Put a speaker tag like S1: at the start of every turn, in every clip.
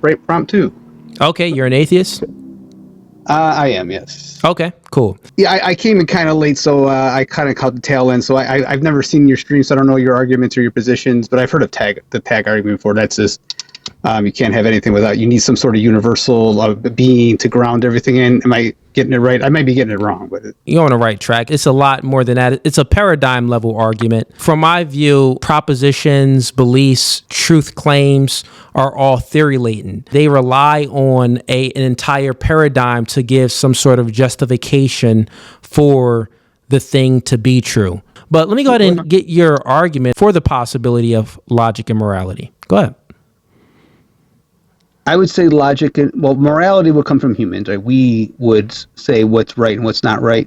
S1: right prompt too.
S2: Okay, you're an atheist?
S1: I am, yes.
S2: Okay, cool.
S1: Yeah, I came in kind of late, so I kind of caught the tail end. So I've never seen your stream, so I don't know your arguments or your positions, but I've heard of the tag argument before. That's just you can't have anything without, you need some sort of universal being to ground everything in. Am I getting it right? I might be getting it wrong, but
S2: You're on the right track. It's a lot more than that. It's a paradigm level argument. From my view, propositions, beliefs, truth claims are all theory laden. They rely on an entire paradigm to give some sort of justification for the thing to be true. But let me go ahead and get your argument for the possibility of logic and morality. Go ahead.
S1: I would say logic and, well, morality would come from humans, right? We would say what's right and what's not right.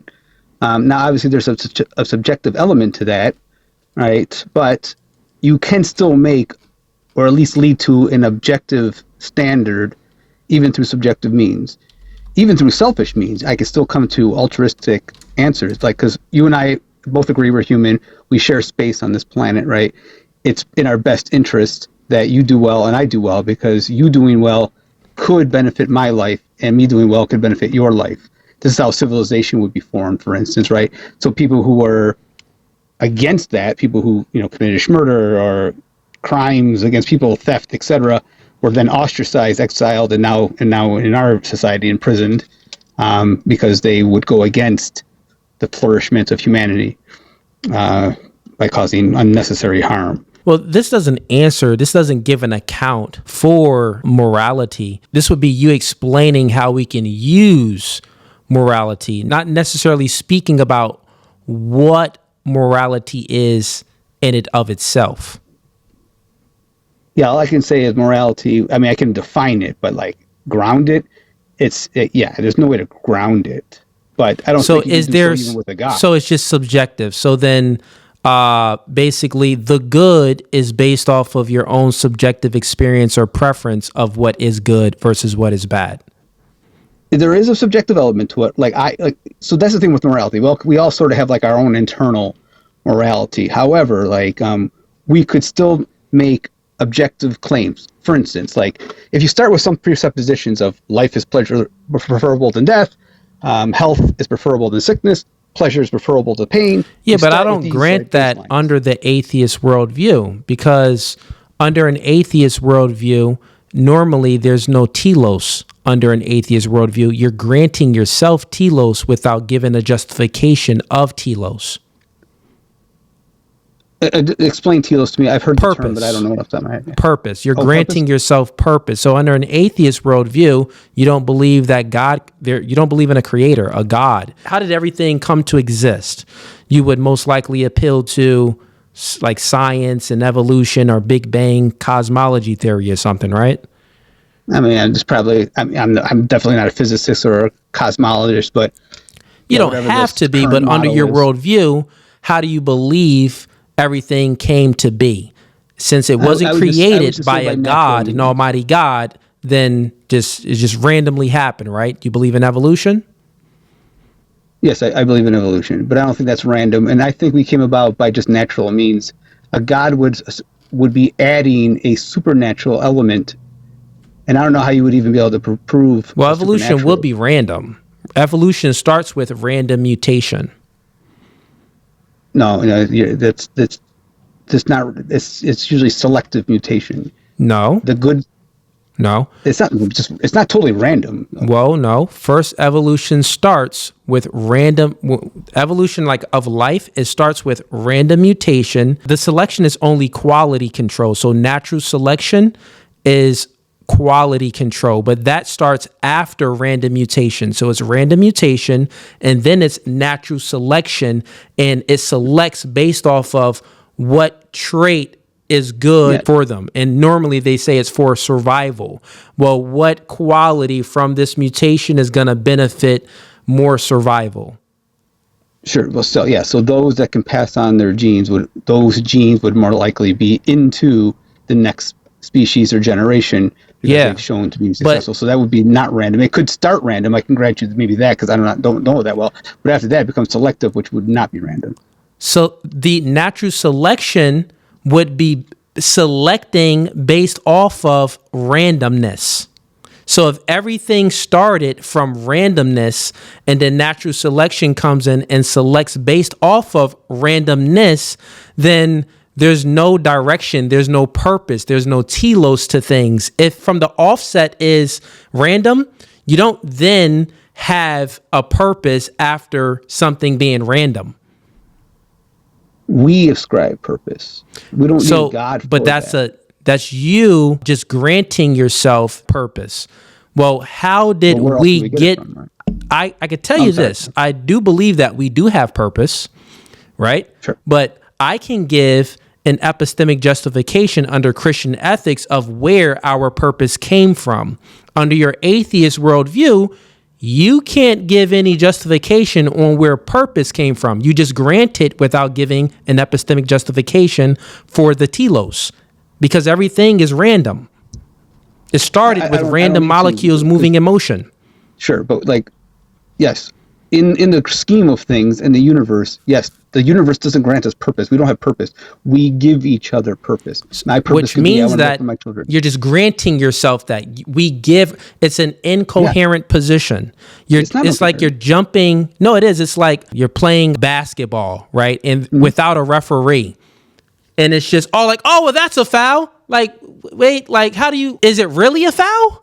S1: Now, obviously, there's a subjective element to that, right? But you can still make, or at least lead to, an objective standard, even through subjective means. Even through selfish means, I can still come to altruistic answers. Like, because you and I both agree we're human, we share space on this planet, right? It's in our best interest that you do well and I do well, because you doing well could benefit my life and me doing well could benefit your life. This is how civilization would be formed, for instance, right? So people who were against that, people who, committed murder or crimes against people, theft, etc., were then ostracized, exiled, and now in our society imprisoned, because they would go against the flourishment of humanity by causing unnecessary harm.
S2: Well, this doesn't give an account for morality. This would be you explaining how we can use morality, not necessarily speaking about what morality is in it of itself.
S1: Yeah, all I can say is morality. I mean, I can define it, but like ground it, there's no way to ground it. But I don't think you can do so even with a God.
S2: So it's just subjective. So then basically the good is based off of your own subjective experience or preference of what is good versus what is bad.
S1: There is a subjective element to it. So that's the thing with morality. Well, we all sort of have like our own internal morality. However, we could still make objective claims. For instance, like if you start with some presuppositions of life is preferable than death, health is preferable than sickness, pleasure is preferable to pain.
S2: Yeah, but I don't grant that under the atheist worldview, because under an atheist worldview, normally there's no telos. Under an atheist worldview, you're granting yourself telos without giving a justification of telos.
S1: Explain telos to me. I've heard the term, but I don't know what off the top of my head.
S2: Purpose. You're granting yourself purpose. So under an atheist worldview, you don't believe that you don't believe in a creator, a God. How did everything come to exist? You would most likely appeal to like science and evolution or Big Bang cosmology theory or something, right?
S1: I mean, I'm definitely not a physicist or a cosmologist, but
S2: you don't have to be. But under your worldview, how do you believe everything came to be? Since it wasn't created by a God, an almighty God, then it just randomly happened, right? Do you believe in evolution?
S1: Yes, I believe in evolution, but I don't think that's random. And I think we came about by just natural means. A God would be adding a supernatural element. And I don't know how you would even be able to prove.
S2: Well, evolution will be random. Evolution starts with random mutation.
S1: No, that's not. It's usually selective mutation.
S2: No. No.
S1: It's not totally random.
S2: Well, no. First, evolution starts with random evolution, like of life. It starts with random mutation. The selection is only quality control. So natural selection is quality control, but that starts after random mutation. So it's random mutation, and then it's natural selection, and it selects based off of what trait is good for them. And normally they say it's for survival. Well, what quality from this mutation is going to benefit more survival?
S1: Sure. Well, so those that can pass on their genes would more likely be into the next species or generation. They've shown to be successful. So that would be not random. It could start random. I can grant you maybe that, because I don't know that well. But after that, it becomes selective, which would not be random.
S2: So the natural selection would be selecting based off of randomness. So if everything started from randomness and then natural selection comes in and selects based off of randomness, then there's no direction, there's no purpose, there's no telos to things. If from the offset is random, you don't then have a purpose after something being random.
S1: We ascribe purpose. We don't need God for
S2: but that's you just granting yourself purpose. Well, how did we get it from, right? I could tell you this. I do believe that we do have purpose, right?
S1: Sure.
S2: But I can give an epistemic justification under Christian ethics of where our purpose came from. Under your atheist worldview, you can't give any justification on where purpose came from. You just grant it without giving an epistemic justification for the telos, because everything is random. It started with random molecules moving in motion.
S1: Sure, but yes, in the scheme of things in the universe, yes, the universe doesn't grant us purpose. We don't have purpose. We give each other purpose. My purpose, which means that my children. You're
S2: just granting yourself that we give. It's an incoherent position. It's like you're jumping. No, it is. It's like you're playing basketball, right? And without a referee, and it's just well, that's a foul. Wait, how do you? Is it really a foul?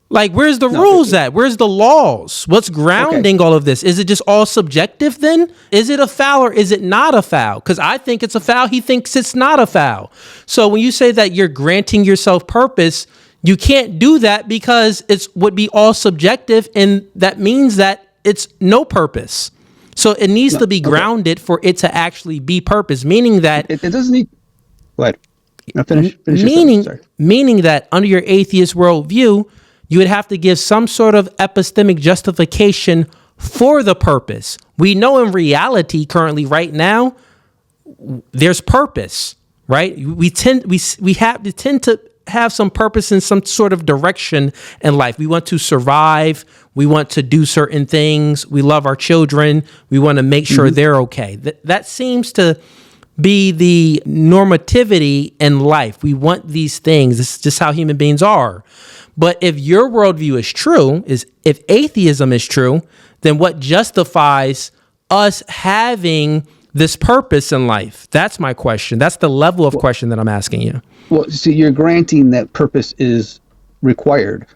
S2: Where's the rules at? Where's the laws? What's grounding all of this? Is it just all subjective then? Is it a foul or is it not a foul? Because I think it's a foul. He thinks it's not a foul. So when you say that you're granting yourself purpose, you can't do that because it would be all subjective. And that means that it's no purpose. So it needs to be grounded for it to actually be purpose, meaning that
S1: it doesn't need. What?
S2: Finish meaning that under your atheist worldview, you would have to give some sort of epistemic justification for the purpose. We know in reality currently right now, there's purpose, right? We tend to have some purpose in some sort of direction in life. We want to survive. We want to do certain things. We love our children. We want to make sure they're okay. That seems to be the normativity in life. We want these things. This is just how human beings are. But if your worldview is true, if atheism is true, then what justifies us having this purpose in life? That's my question. That's the level of question that I'm asking you.
S1: Well, so you're granting that purpose is required.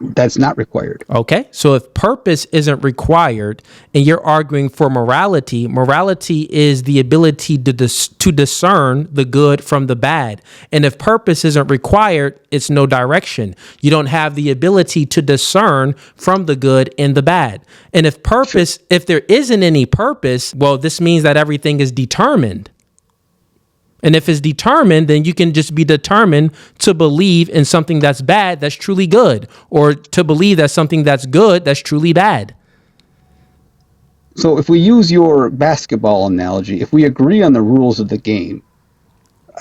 S1: That's not required.
S2: Okay. So if purpose isn't required and you're arguing for morality, morality is the ability to discern the good from the bad. And if purpose isn't required, it's no direction. You don't have the ability to discern from the good and the bad. And if there isn't any purpose, well, this means that everything is determined. And if it's determined, then you can just be determined to believe in something that's bad, that's truly good, or to believe that something that's good, that's truly bad.
S1: So if we use your basketball analogy, if we agree on the rules of the game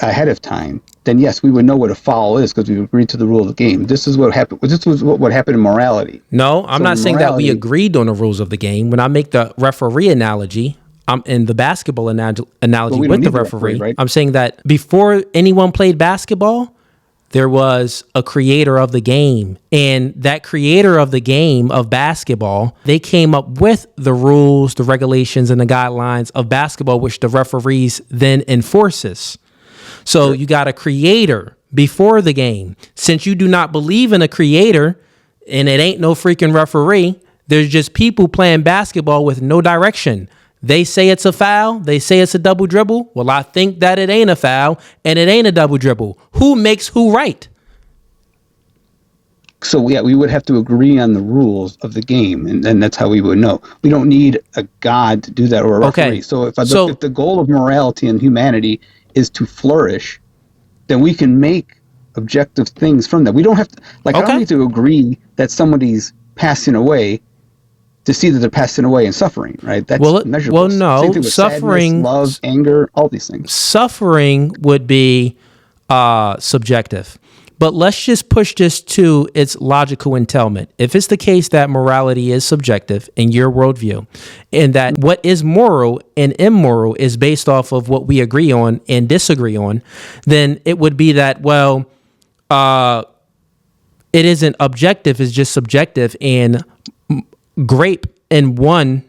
S1: ahead of time, then yes, we would know what a foul is because we agreed to the rule of the game. This is what happened. This was what happened in morality.
S2: No, I'm not saying that we agreed on the rules of the game. When I make the referee analogy, I'm in the basketball analogy with the referee. Right? I'm saying that before anyone played basketball, there was a creator of the game. And that creator of the game of basketball, they came up with the rules, the regulations, and the guidelines of basketball, which the referees then enforces. So you got a creator before the game. Since you do not believe in a creator, and it ain't no freaking referee, there's just people playing basketball with no direction. They say it's a foul. They say it's a double dribble. Well, I think that it ain't a foul and it ain't a double dribble. Who makes who right?
S1: So, yeah, we would have to agree on the rules of the game, and then that's how we would know. We don't need a God to do that or a referee.
S2: Okay.
S1: So if the goal of morality and humanity is to flourish, then we can make objective things from that. We don't have to, I don't need to agree that somebody's passing away to see that they're passing away and suffering, right? That's measurable.
S2: Well, no,
S1: same thing with
S2: suffering,
S1: sadness, love, anger, all these things.
S2: Suffering would be subjective. But let's just push this to its logical entailment. If it's the case that morality is subjective in your worldview, and that what is moral and immoral is based off of what we agree on and disagree on, then it would be that, well, it isn't objective, it's just subjective, and grape in one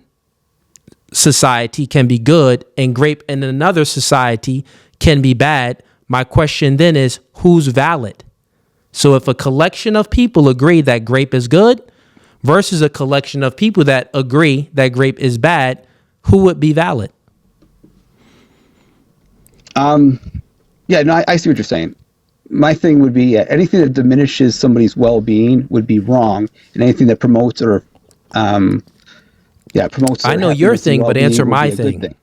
S2: society can be good and grape in another society can be bad. My question then is, who's valid? So if a collection of people agree that grape is good versus a collection of people that agree that grape is bad, who would be valid?
S1: Yeah, no, I see what you're saying. My thing would be, anything that diminishes somebody's well-being would be wrong, and anything that promotes or promotes.
S2: I know your thing, but answer my thing.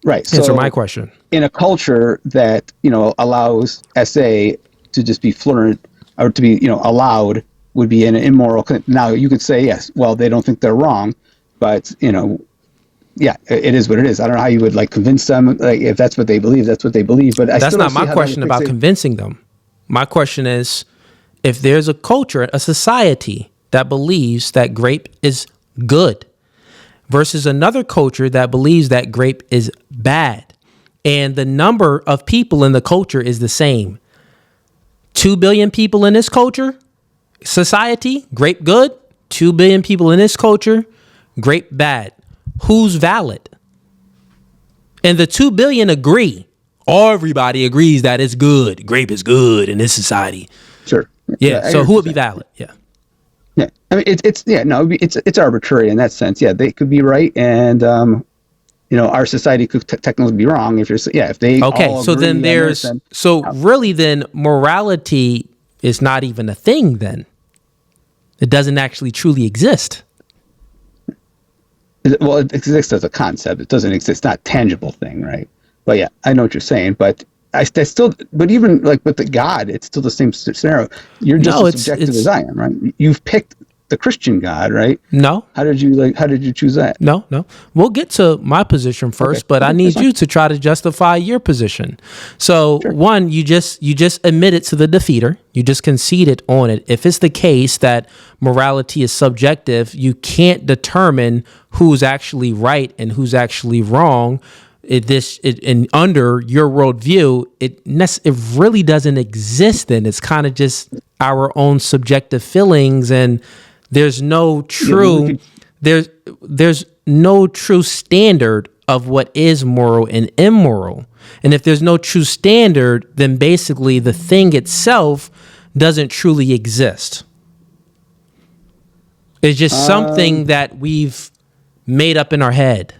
S1: Right.
S2: Answer my question.
S1: In a culture that, allows SA to just be fluent or to be, allowed, would be an immoral. Now you could say, yes, well, they don't think they're wrong, but, yeah, it is what it is. I don't know how you would convince them. If that's what they believe, that's what they believe. But
S2: that's not my question about convincing them. My question is, if there's a culture, a society that believes that grape is good versus another culture that believes that grape is bad, and the number of people in the culture is the same. 2 billion people in this culture, society, grape good. 2 billion people in this culture, grape bad. Who's valid? And the 2 billion agree. Everybody agrees that it's good. Grape is good in this society.
S1: Sure.
S2: Yeah. So who would be valid? Yeah.
S1: Yeah. I mean, it's arbitrary in that sense. Yeah, they could be right, and our society could technically be wrong if they
S2: okay.
S1: all
S2: So
S1: agree
S2: then
S1: this,
S2: really then morality is not even a thing. Then it doesn't actually truly exist.
S1: Well, it exists as a concept. It doesn't exist. It's not a tangible thing, right? But yeah, I know what you're saying. But but even with the God, it's still the same scenario. You're just as subjective as I am, right? You've picked the Christian God, right?
S2: No.
S1: How did you choose that?
S2: No. We'll get to my position first, okay. But I need you to try to justify your position. So sure. One, you just admitted to the defeater. You just conceded on it. If it's the case that morality is subjective, you can't determine who's actually right and who's actually wrong. And under your worldview, it really doesn't exist. Then it's kind of just our own subjective feelings, and there's no true there's no true standard of what is moral and immoral. And if there's no true standard, then basically the thing itself doesn't truly exist. It's just something that we've made up in our head.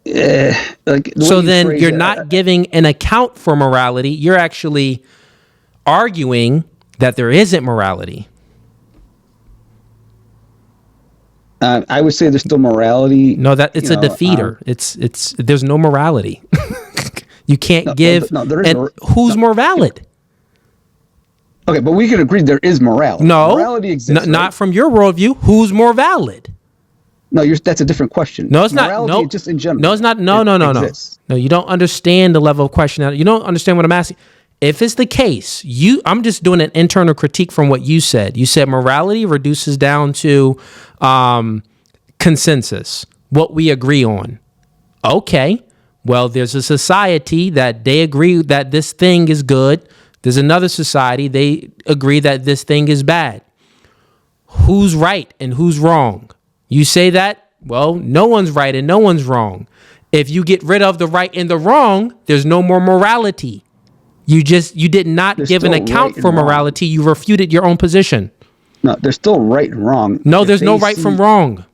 S2: So then you're not giving an account for morality. You're actually arguing that there isn't morality.
S1: I would say there's still morality.
S2: No, that it's a defeater. It's there's no morality. You can't give. Who's more valid?
S1: Okay, but we can agree there is morality.
S2: No,
S1: morality exists.
S2: Not from your worldview. Who's more valid?
S1: No, that's a different question.
S2: No, it's
S1: morality,
S2: not. No,
S1: just in general.
S2: No, it's not. No. No, you don't understand the level of question. You don't understand what I'm asking. If it's the case, I'm just doing an internal critique from what you said. You said morality reduces down to consensus, what we agree on. Okay, well, there's a society that they agree that this thing is good. There's another society, they agree that this thing is bad. Who's right and who's wrong? You say that, well, no one's right and no one's wrong. If you get rid of the right and the wrong, there's no more morality. You did not give an account for morality. You refuted your own position.
S1: No, there's still right and wrong.
S2: No, there's no right from wrong.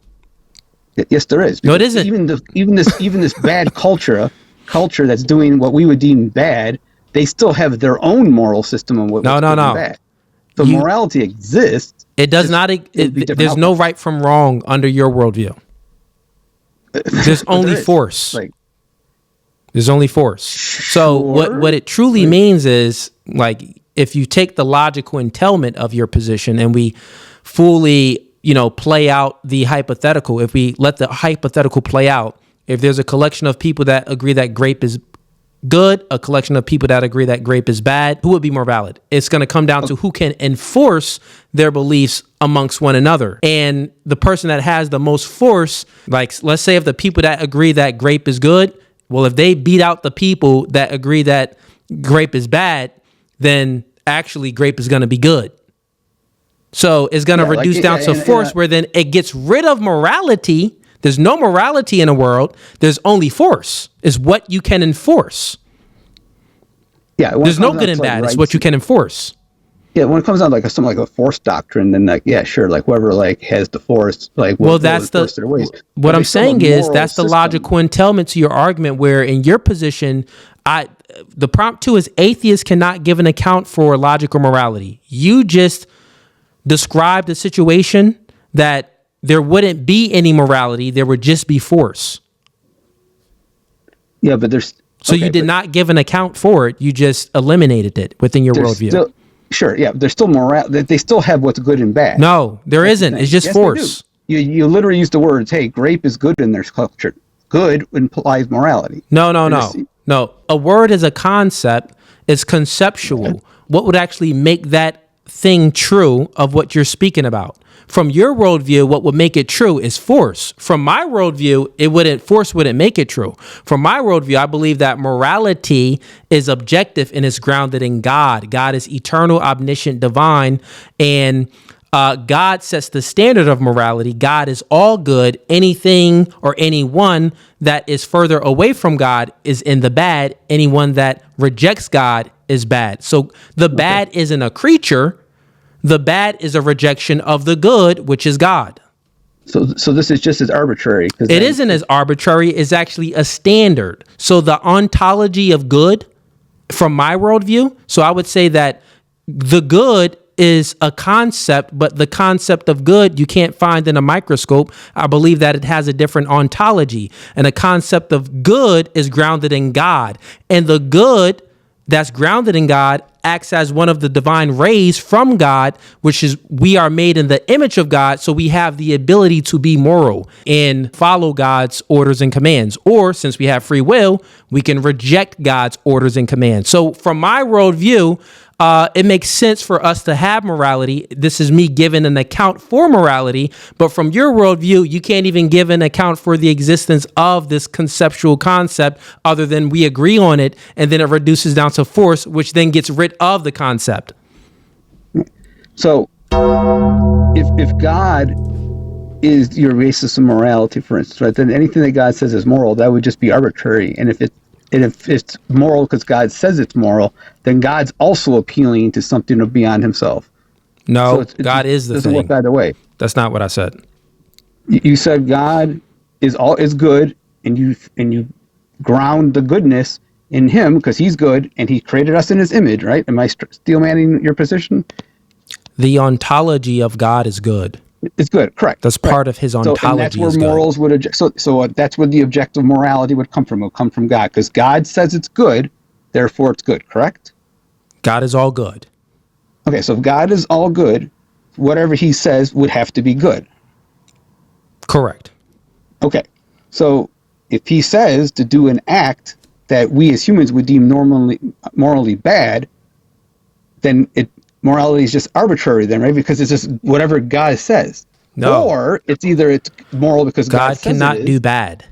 S1: Yes, there is.
S2: No, it isn't.
S1: Even this bad culture that's doing what we would deem bad, they still have their own moral system on what's bad. So morality exists.
S2: It does not. There's no right from wrong under your worldview. There's only force. There's only force. So what it truly means is, if you take the logical entailment of your position and we fully, play out the hypothetical, if we let the hypothetical play out, if there's a collection of people that agree that grape is good, a collection of people that agree that grape is bad, who would be more valid? It's going to come down to who can enforce their beliefs amongst one another. And the person that has the most force, like let's say if the people that agree that grape is good, well, if they beat out the people that agree that grape is bad, then actually grape is going to be good. So it's going to reduce down to force, where then it gets rid of morality. There's no morality in the world. There's only force is what you can enforce.
S1: Yeah.
S2: There's no good and bad. It's what you can enforce.
S1: Yeah. When it comes down to like something like a force doctrine, then like, yeah, sure. Like whoever like has the force, like,
S2: well, that's what I'm saying is that's the logical entailment to your argument, where in your position, the prompt 2 is atheists cannot give an account for logic or morality. You just described the situation that there wouldn't be any morality. There would just be force.
S1: Yeah, but there's...
S2: So you did not give an account for it. You just eliminated it within your worldview.
S1: Sure, yeah. There's still they still have what's good and bad.
S2: No, there isn't. It's just force.
S1: You literally use the words, hey, grape is good in their culture. Good implies morality.
S2: No. A word is a concept. It's conceptual. Okay. What would actually make that thing true of what you're speaking about? From your worldview, what would make it true is force. From my worldview, force wouldn't make it true. From my worldview, I believe that morality is objective and is grounded in God. God is eternal, omniscient, divine, and God sets the standard of morality. God is all good. Anything or anyone that is further away from God is in the bad. Anyone that rejects God is bad. So the bad isn't a creature. The bad is a rejection of the good, which is God.
S1: So this is just as arbitrary.
S2: It isn't as arbitrary. It's actually a standard. So the ontology of good, from my worldview, so I would say that the good is a concept, but the concept of good you can't find in a microscope. I believe that it has a different ontology, and a concept of good is grounded in God, and the good that's grounded in God acts as one of the divine rays from God, which is we are made in the image of God. So we have the ability to be moral and follow God's orders and commands. Or since we have free will, we can reject God's orders and commands. So from my worldview, it makes sense for us to have morality. This is me giving an account for morality. But from your worldview, you can't even give an account for the existence of this conceptual concept other than we agree on it. And then it reduces down to force, which then gets rid of the concept.
S1: So if God is your basis of morality, for instance, right, then anything that God says is moral, that would just be arbitrary. And if it's moral because God says it's moral, then God's also appealing to something beyond himself.
S2: No, so God is the thing. It doesn't
S1: work either way.
S2: That's not what I said.
S1: You said God is good, and you ground the goodness in him because he's good and he created us in his image, right? Am I steel manning your position?
S2: The ontology of God is good.
S1: It's good, correct.
S2: That's part of his ontology.
S1: And that's where morals would so that's where the objective morality would come from. It would come from God, because God says it's good, therefore it's good, correct?
S2: God is all good.
S1: Okay, so if God is all good, whatever he says would have to be good.
S2: Correct.
S1: Okay, so if he says to do an act that we as humans would deem morally bad, then morality is just arbitrary then, right? Because it's just whatever God says.
S2: No.
S1: Or it's moral because God says
S2: cannot do bad.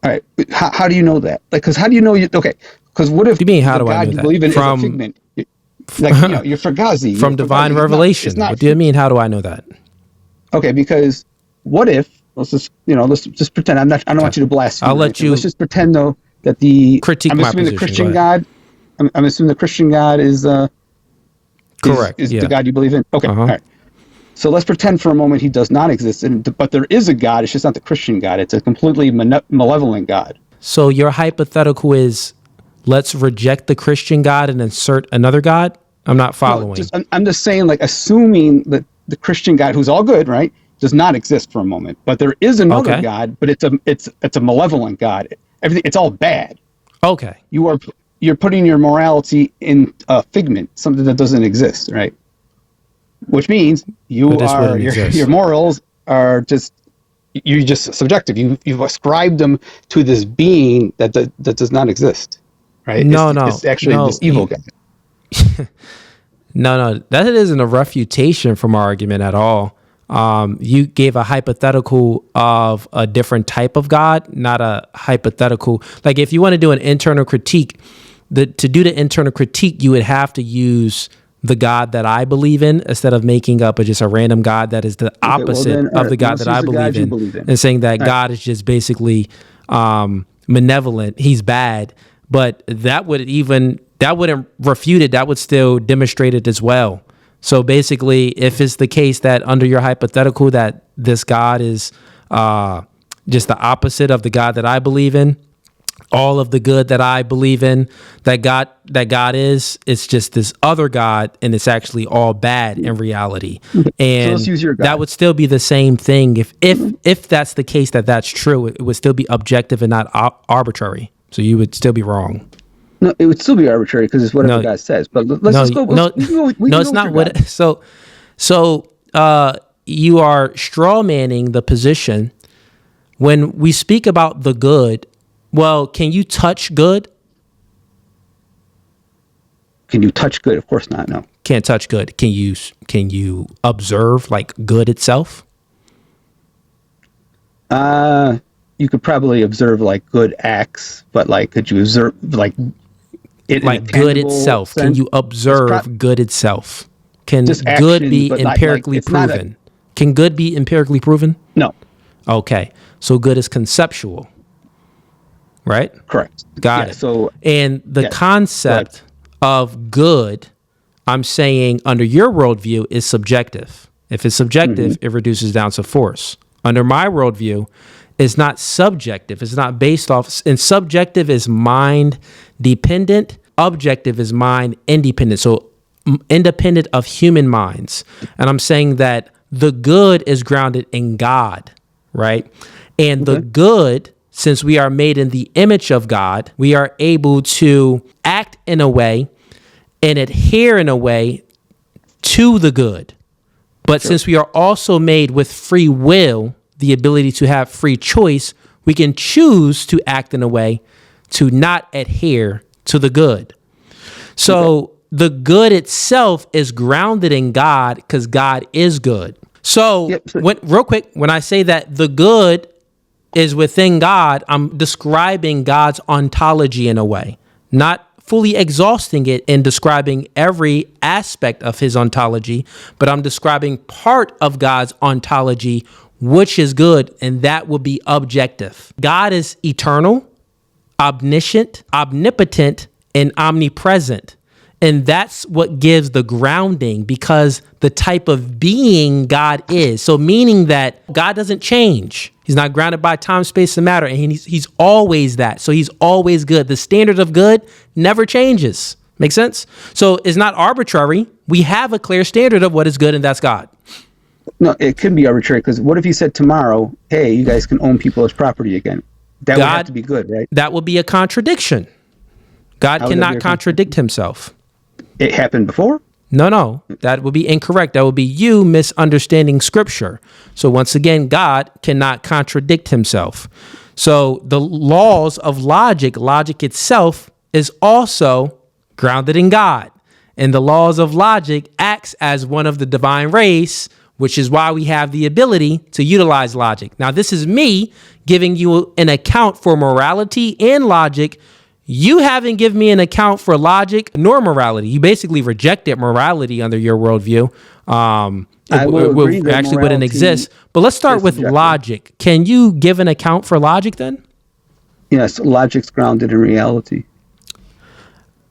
S1: All right. How do you know that? Like, because how do you know okay? Because what if
S2: what do you mean, how do I know
S1: you
S2: that?
S1: believe in is a figment? Like, you're Fugazee.
S2: From divine revelation. What do you mean, how do I know that?
S1: Okay, because what if let's just pretend I don't want you to blaspheme.
S2: I'll let you.
S1: Let's just pretend though that I'm assuming the Christian God. I'm assuming the Christian God is
S2: correct.
S1: Is the God you believe in? Okay, all right. So let's pretend for a moment he does not exist, but there is a God. It's just not the Christian God. It's a completely malevolent God.
S2: So your hypothetical is, let's reject the Christian God and insert another God? I'm not following.
S1: No, I'm just saying, like, assuming that the Christian God, who's all good, right, does not exist for a moment, but there is another God, but it's a malevolent God. It's all bad.
S2: Okay.
S1: You're putting your morality in a figment, something that doesn't exist, right? Which means your morals are just you're just subjective. You've ascribed them to this being that does not exist, right? It's actually this evil guy.
S2: No, that isn't a refutation from our argument at all. You gave a hypothetical of a different type of God, not a hypothetical. Like if you want to do an internal critique, to do the internal critique, you would have to use the God that I believe in instead of making up just a random God that is the opposite of the God that I believe in, and saying that God is just basically malevolent. He's bad. But that wouldn't refute it. That would still demonstrate it as well. So basically, if it's the case that under your hypothetical that this God is just the opposite of the God that I believe in, all of the good that I believe in, that God is, it's just this other God, and it's actually all bad in reality. And so let's use your God. That would still be the same thing if that's the case, that's true. It would still be objective and not arbitrary. So you would still be wrong.
S1: No, it would still be arbitrary because it's whatever God says. But let's just go.
S2: It's not what. So you are straw manning the position when we speak about the good. Well, can you touch good?
S1: Can you touch good? Of course not. No.
S2: Can't touch good. Can you observe like good itself?
S1: You could probably observe like good acts, but like could you observe like it
S2: like good itself? Sense? Can you observe good itself? Can good be empirically proven? Can good be empirically proven?
S1: No.
S2: Okay. So good is conceptual. Right?
S1: Correct.
S2: Got it. So, and the concept of good, I'm saying under your worldview, is subjective. If it's subjective, it reduces down to force. Under my worldview, it's not subjective. It's not based off, and subjective is mind dependent. Objective is mind independent. So independent of human minds. And I'm saying that the good is grounded in God, right? And the good, since we are made in the image of God, we are able to act in a way and adhere in a way to the good. But since we are also made with free will, the ability to have free choice, we can choose to act in a way to not adhere to the good. So the good itself is grounded in God because God is good. So real quick, when I say that the good is within God, I'm describing God's ontology in a way, not fully exhausting it and describing every aspect of his ontology, but I'm describing part of God's ontology, which is good, and that would be objective. God is eternal, omniscient, omnipotent, and omnipresent. And that's what gives the grounding, because the type of being God is. So meaning that God doesn't change. He's not grounded by time, space, and matter. And he's always that. So he's always good. The standard of good never changes. Make sense? So it's not arbitrary. We have a clear standard of what is good, and that's God.
S1: No, it could be arbitrary, because what if he said tomorrow, hey, you guys can own people as property again? That would have to be good, right?
S2: That would be a contradiction. God cannot contradict himself.
S1: It happened before?
S2: No, that would be incorrect. That would be you misunderstanding scripture. So once again, God cannot contradict himself. So the laws of logic itself is also grounded in God. And the laws of logic acts as one of the divine race, which is why we have the ability to utilize logic. Now, this is me giving you an account for morality and logic. You haven't given me an account for logic nor morality. You basically rejected morality under your worldview. It actually wouldn't exist. But let's start with logic. Can you give an account for logic then?
S1: Yes, logic's grounded in reality.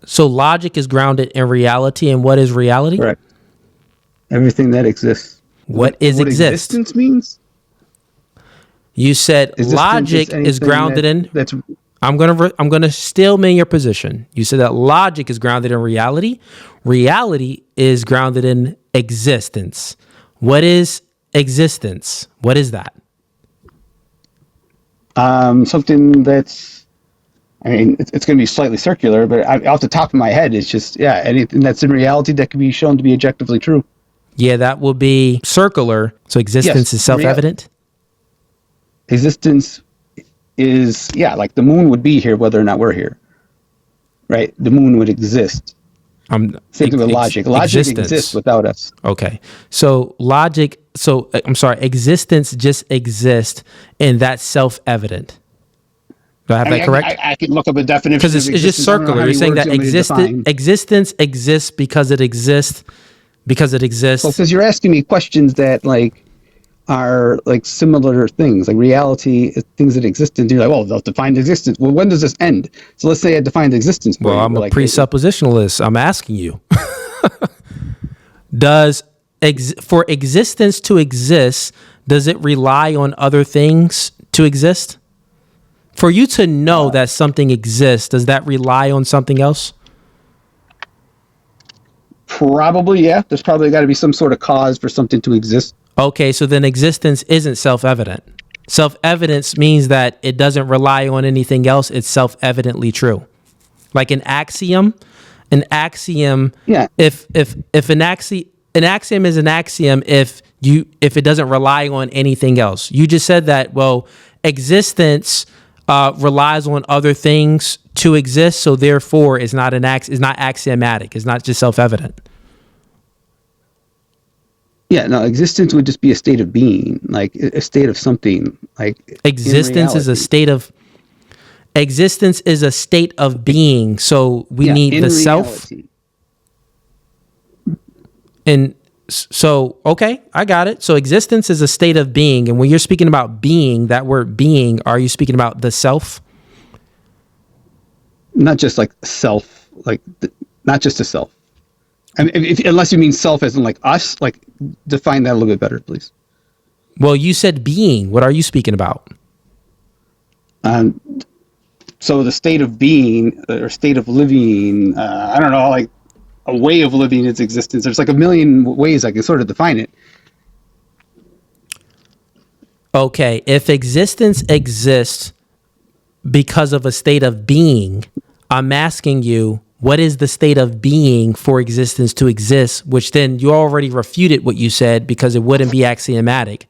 S2: So logic is grounded in reality, and what is reality?
S1: Correct. Everything that exists.
S2: What
S1: existence means?
S2: You said logic is grounded in. I'm gonna still man your position. You said that logic is grounded in reality. Reality is grounded in existence. What is existence? What is that?
S1: Something that's, it's going to be slightly circular, but off the top of my head, it's just, anything that's in reality that can be shown to be objectively true.
S2: Yeah, that will be circular. So existence is self-evident?
S1: existence is, yeah, like the moon would be here whether or not we're here, right? The moon would exist. Same thing with logic. Logic exists without us.
S2: Okay. So existence just exists, and that's self-evident. Do I have that correct?
S1: I can look up a definition.
S2: Because it's just circular. You're saying that existence exists because it exists. Because it exists.
S1: Well, because you're asking me questions that like are like similar things, like reality, things that exist, and you're like, well, they'll define existence. Well, when does this end? So let's say I defined existence.
S2: Well, I'm a like, presuppositionalist. I'm asking you. For existence to exist, does it rely on other things to exist? For you to know that something exists, does that rely on something else?
S1: Probably, yeah. There's probably got to be some sort of cause for something to exist.
S2: Okay, so then existence isn't self-evident. Self-evidence means that it doesn't rely on anything else. It's self-evidently true. Like an axiom. Yeah. If an axiom is an axiom if it doesn't rely on anything else. You just said that, well, existence relies on other things to exist, so therefore it's not axiomatic. It's not just self-evident.
S1: Yeah, no, existence would just be a state of being, like a state of something. Like
S2: existence is a state of being. So we need the self. And so, okay, I got it. So existence is a state of being. And when you're speaking about being, that word being, are you speaking about the self?
S1: Not just like self, like not just a self. I mean, unless you mean self as in like us, like define that a little bit better, please.
S2: Well, you said being. What are you speaking about?
S1: So the state of being or state of living, I don't know, like a way of living its existence. There's like a million ways I can sort of define it.
S2: Okay, if existence exists because of a state of being, I'm asking you, what is the state of being for existence to exist? Which then you already refuted what you said because it wouldn't be axiomatic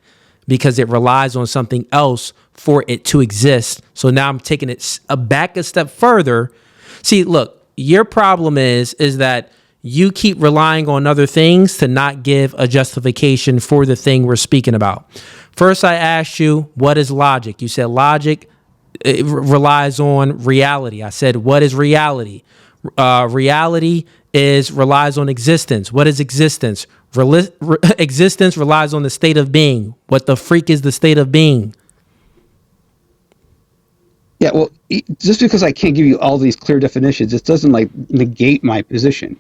S2: because it relies on something else for it to exist. So now I'm taking it back a step further. See, look, your problem is that you keep relying on other things to not give a justification for the thing we're speaking about. First, I asked you, what is logic? You said logic relies on reality. I said, what is reality? Reality relies on existence. What is existence? Existence relies on the state of being. What the freak is the state of being?
S1: Yeah, well, just because I can't give you all these clear definitions, it doesn't like negate my position.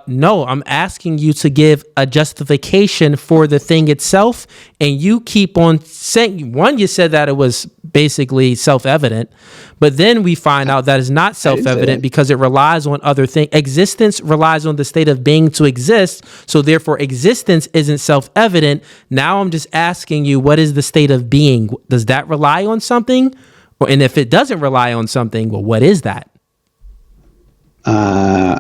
S2: No, I'm asking you to give a justification for the thing itself. And you keep on saying, one, you said that it was basically self-evident, but then we find out that it's not self-evident because it relies on other things. Existence relies on the state of being to exist. So therefore existence isn't self-evident. Now I'm just asking you, what is the state of being? Does that rely on something? And if it doesn't rely on something, well, what is that?
S1: I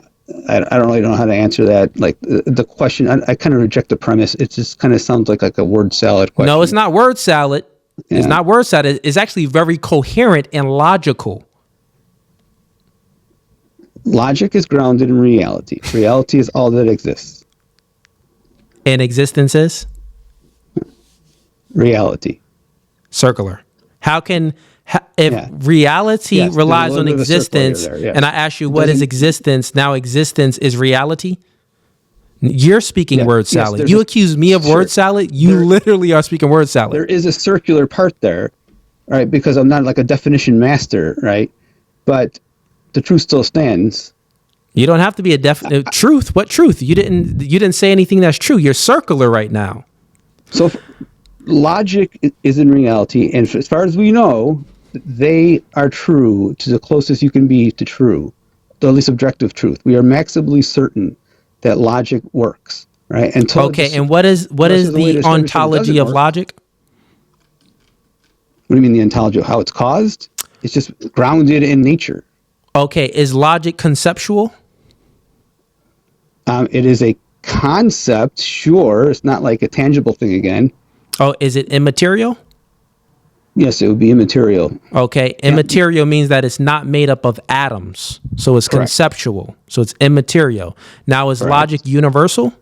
S1: don't really know how to answer that. Like the question, I kind of reject the premise. It just kind of sounds like a word salad question.
S2: No, it's not word salad. Yeah. It's not word salad. It's actually very coherent and logical.
S1: Logic is grounded in reality. Reality is all that exists.
S2: And existence is?
S1: Reality.
S2: Circular. How can... reality relies on existence, and I ask you, what is existence? Now existence is reality? You're speaking word salad. You accuse me of word salad? You literally are speaking word salad.
S1: There is a circular part there, right? Because I'm not like a definition master, right? But the truth still stands.
S2: You don't have to be a truth. What truth? You didn't say anything that's true. You're circular right now.
S1: So logic is in reality, and as far as we know, they are true to the closest you can be to true, the least objective truth. We are maximally certain that logic works, right? And
S2: what is the ontology of logic?
S1: What do you mean the ontology of how it's caused? It's just grounded in nature.
S2: Okay, is logic conceptual?
S1: It is a concept, sure. It's not like a tangible thing again.
S2: Oh, is it immaterial?
S1: Yes, it would be immaterial.
S2: Okay, immaterial means that it's not made up of atoms, so it's
S1: Correct.
S2: conceptual, so it's immaterial. Now, is
S1: Correct.
S2: logic universal?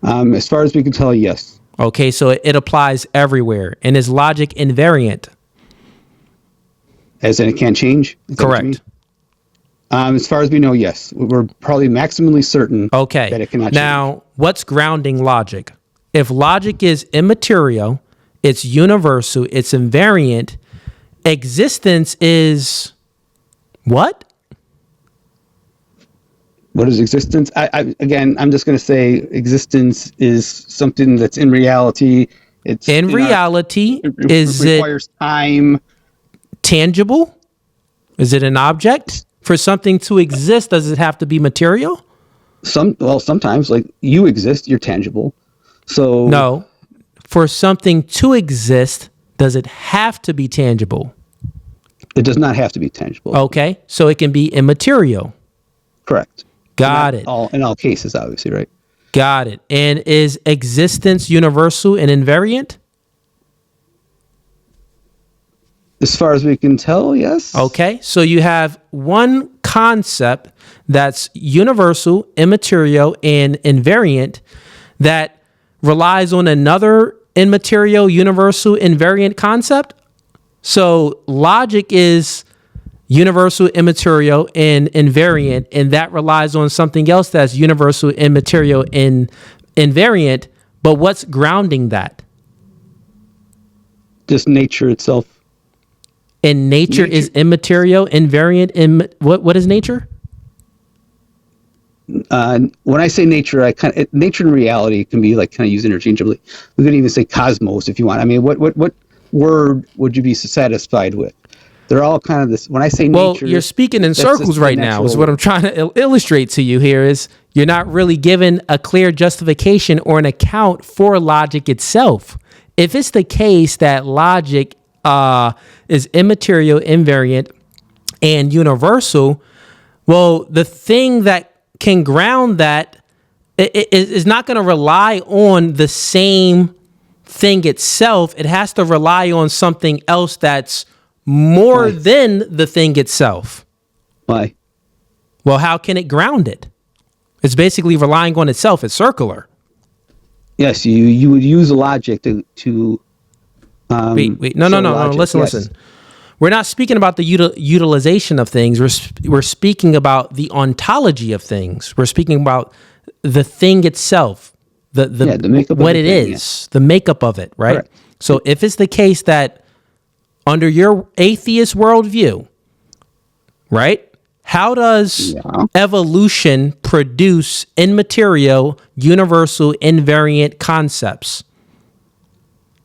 S1: As far as we can tell, yes.
S2: Okay, so it applies everywhere. And is logic invariant?
S1: As in, it can't change? Is that what you mean?
S2: Correct.
S1: As far as we know, yes. We're probably maximally certain
S2: Okay.
S1: that it cannot change.
S2: Now, what's grounding logic? If logic is immaterial, it's universal, it's invariant, existence is what?
S1: What is existence? Again, I'm just going to say existence is something that's in reality. It's
S2: In reality, is it
S1: requires time.
S2: tangible? Is it an object? For something to exist, does it have to be material?
S1: Sometimes, like you exist, you're tangible. So
S2: No. For something to exist, does it have to be tangible?
S1: it does not have to be tangible.
S2: Okay, so it can be immaterial.
S1: Correct.
S2: Got it.
S1: In all cases, obviously, right?
S2: Got it. And is existence universal and invariant?
S1: As far as we can tell, yes.
S2: Okay, so you have one concept that's universal, immaterial, and invariant that relies on another immaterial, universal, invariant concept. So logic is universal, immaterial, and invariant, and that relies on something else that's universal, immaterial, and invariant. But what's grounding that?
S1: Just nature itself.
S2: And nature is immaterial, invariant. What is nature?
S1: When I say nature, nature and reality can be like kind of used interchangeably. We could even say cosmos if you want. I mean, what word would you be satisfied with? They're all kind of this. When I say nature,
S2: Well, you're speaking in circles right now. Is what I'm trying to illustrate to you here. Is you're not really given a clear justification or an account for logic itself. If it's the case that logic is immaterial, invariant, and universal, well, the thing that can ground that is not going to rely on the same thing itself. It has to rely on something else that's more than the thing itself.
S1: Why?
S2: Well, how can it ground it? It's basically relying on itself. It's circular.
S1: Yes, you would use a logic to
S2: Wait. No.
S1: logic,
S2: Listen,
S1: yes.
S2: listen. We're not speaking about the utilization of things. We're speaking about the ontology of things. We're speaking about the thing itself, the
S1: makeup of
S2: what
S1: the
S2: it
S1: thing,
S2: is, the makeup of it, right?
S1: Correct.
S2: So if it's the case that under your atheist worldview, right? How does evolution produce immaterial, universal, invariant concepts?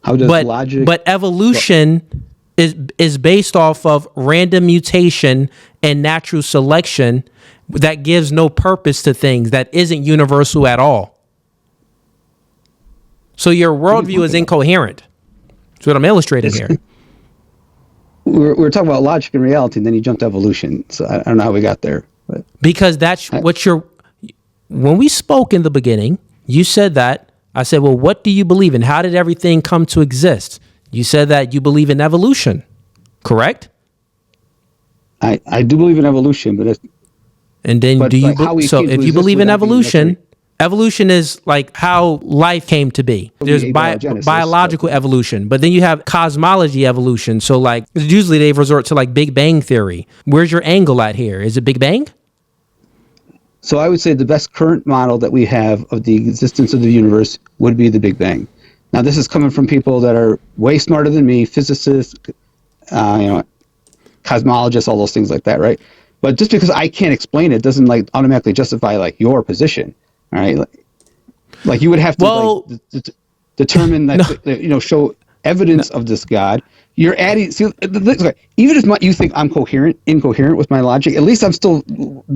S1: How does logic?
S2: But evolution is based off of random mutation and natural selection that gives no purpose to things, that isn't universal at all. So your worldview is incoherent. That's what I'm illustrating here.
S1: We're talking about logic and reality, and then you jumped to evolution. So I don't know how we got there. But
S2: Because that's what when we spoke in the beginning, you said that. I said, well, what do you believe in? How did everything come to exist? You said that you believe in evolution, correct?
S1: I do believe in evolution, but
S2: And then
S1: But,
S2: do you
S1: like, how we
S2: so
S1: came to
S2: if you
S1: exist
S2: believe in
S1: without being
S2: evolution, evolution is like how life came to be. There's
S1: abiogenesis,
S2: biological evolution, but then you have cosmology evolution. So like usually they resort to like Big Bang theory. Where's your angle at here? Is it Big Bang?
S1: so I would say the best current model that we have of the existence of the universe would be the Big Bang. Now, this is coming from people that are way smarter than me, physicists, cosmologists, all those things like that, right? But just because I can't explain it doesn't like automatically justify like your position, all right? Like you would have to determine that show evidence of this God. You're adding. See, even if you think I'm incoherent with my logic, at least I'm still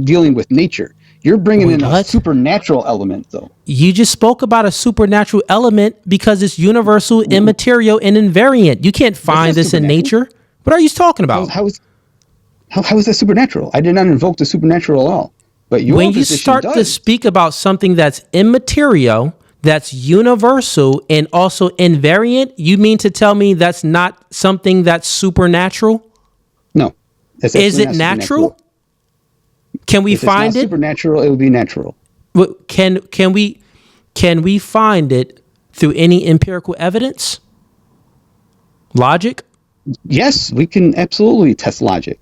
S1: dealing with nature. You're bringing in a supernatural element, though.
S2: You just spoke about a supernatural element because it's universal, immaterial, and invariant. You can't find this in nature. What are you talking about?
S1: How is that supernatural? I did not invoke the supernatural at all. But
S2: when you start to speak about something that's immaterial, that's universal and also invariant, you mean to tell me that's not something that's supernatural?
S1: No.
S2: Is it natural? Can we find it?
S1: Supernatural, it would be natural.
S2: Can we find it through any empirical evidence? Logic?
S1: Yes, we can absolutely test logic.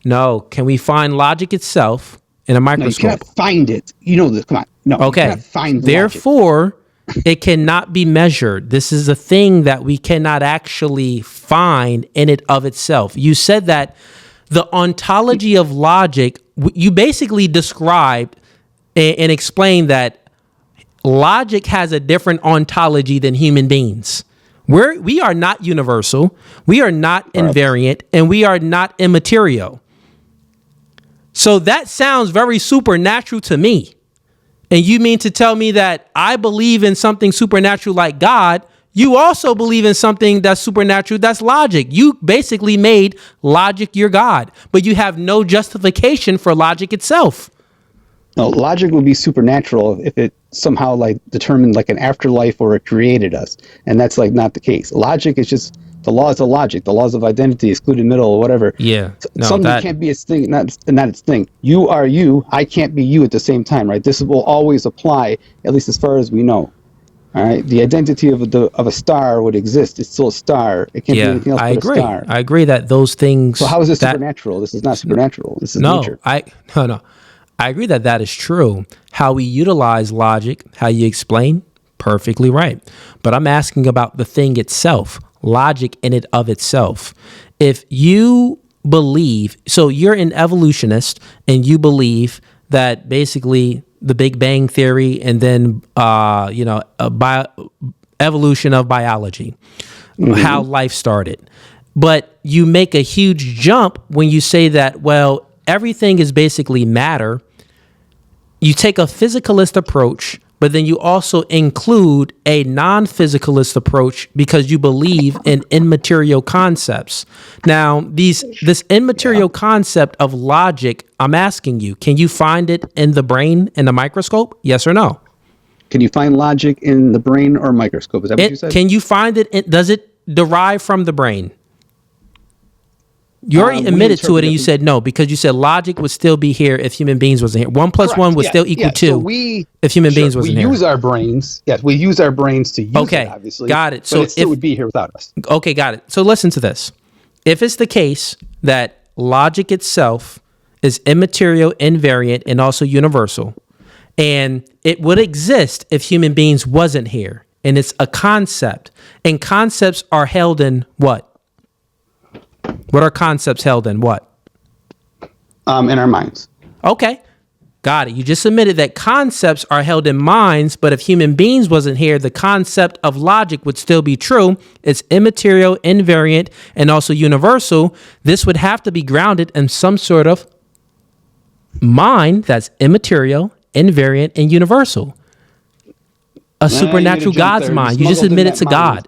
S2: No. Can we find logic itself in a microscope?
S1: No, you cannot find it. You know this. Come on. No.
S2: Okay.
S1: You cannot find
S2: Therefore, it cannot be measured. This is a thing that we cannot actually find in it of itself. You said that the ontology of logic, you basically described and explained that logic has a different ontology than human beings. We are not universal, we are not invariant, and we are not immaterial. So that sounds very supernatural to me. And you mean to tell me that I believe in something supernatural like God, you also believe in something that's supernatural, that's logic. You basically made logic your God, but you have no justification for logic itself.
S1: No, logic would be supernatural if it somehow like determined like an afterlife or it created us. And that's like not the case. Logic is just the laws of logic, the laws of identity, excluded middle, or whatever.
S2: Yeah. No,
S1: something can't be its thing, not its thing. You are you, I can't be you at the same time, right? This will always apply, at least as far as we know. All right, the identity of a star would exist. It's still a star. It can't be anything else but a star.
S2: I agree that those things.
S1: So how is this supernatural? This is not supernatural. This is nature.
S2: No. I agree that that is true. How we utilize logic, how you explain, perfectly right. But I'm asking about the thing itself, logic in it of itself. If you believe, so you're an evolutionist and you believe that basically the Big Bang Theory and then, evolution of biology, how life started. But you make a huge jump when you say that, well, everything is basically matter. You take a physicalist approach, but then you also include a non-physicalist approach because you believe in immaterial concepts. Now, this immaterial concept of logic, I'm asking you, can you find it in the brain in a microscope? Yes or no?
S1: Can you find logic in the brain or microscope? Is that what you said?
S2: Can you find it? Does it derive from the brain? You already admitted to it and you said no, because you said logic would still be here if human beings wasn't here. 1 + 1 would still equal 2 if human beings wasn't here.
S1: We use our brains. Yes, we use our brains to use it, obviously.
S2: Got it.
S1: So it still would be here without us.
S2: Okay, got it. So listen to this. If it's the case that logic itself is immaterial, invariant, and also universal, and it would exist if human beings wasn't here, and it's a concept, and concepts are held in what? What are concepts held in? What?
S1: In our minds.
S2: Okay. Got it. You just admitted that concepts are held in minds, but if human beings wasn't here, the concept of logic would still be true. It's immaterial, invariant, and also universal. This would have to be grounded in some sort of mind that's immaterial, invariant, and universal. A supernatural God's mind. You just admitted to God.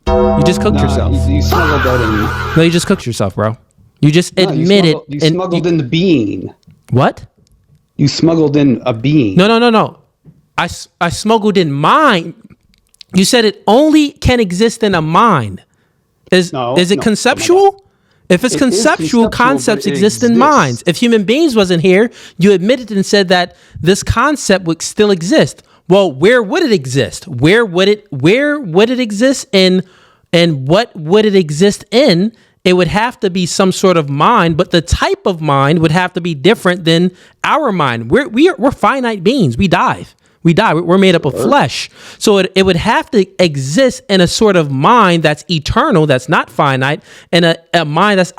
S2: You just cooked yourself.
S1: You smuggled that in.
S2: No, you just cooked yourself, bro. You just admitted.
S1: You smuggled in the being.
S2: What?
S1: You smuggled in a being.
S2: No. I smuggled in mind. You said it only can exist in a mind. Is it conceptual? If it's conceptual, concepts exist in minds. If human beings wasn't here, you admitted and said that this concept would still exist. Well, where would it exist? Where would it exist in, and what would it exist in? It would have to be some sort of mind, but the type of mind would have to be different than our mind. We're finite beings. We die. We're made up of flesh. So it would have to exist in a sort of mind that's eternal, that's not finite, and a mind that's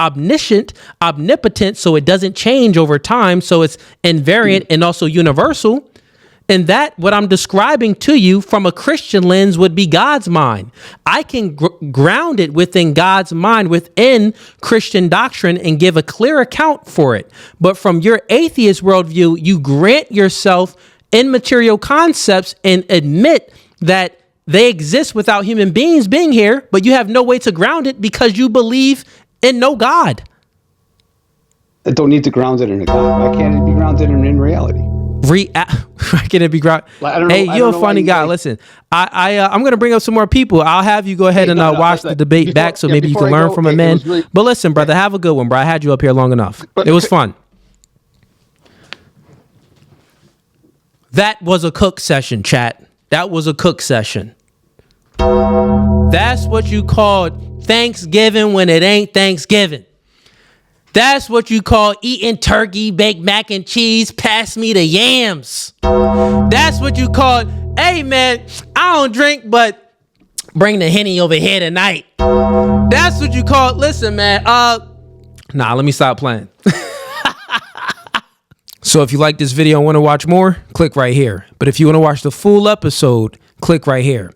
S2: omnipotent, so it doesn't change over time. So it's invariant and also universal. And that, what I'm describing to you from a Christian lens, would be God's mind. I can ground it within God's mind, within Christian doctrine, and give a clear account for it. But from your atheist worldview, you grant yourself immaterial concepts and admit that they exist without human beings being here, but you have no way to ground it because you believe in no God.
S1: I don't need to ground it in a God. Why can't it be grounded in reality?
S2: Can it be
S1: I don't know,
S2: Hey,
S1: I
S2: you're
S1: don't
S2: a
S1: know why
S2: funny
S1: you
S2: guy.
S1: like-
S2: Listen, I'm gonna bring up some more people. I'll have you go ahead and watch the debate back, so maybe you
S1: before
S2: can
S1: I
S2: learn
S1: go,
S2: from a
S1: it
S2: man.
S1: was really-
S2: But listen, brother, have a good one, bro. I had you up here long enough. It was fun. That was a cook session, chat. That was a cook session. That's what you call Thanksgiving when it ain't Thanksgiving. That's what you call eating turkey, baked mac and cheese, pass me the yams. That's what you call, hey man, I don't drink, but bring the Henny over here tonight. That's what you call, listen man, let me stop playing. So if you like this video and want to watch more, click right here. But if you want to watch the full episode, click right here.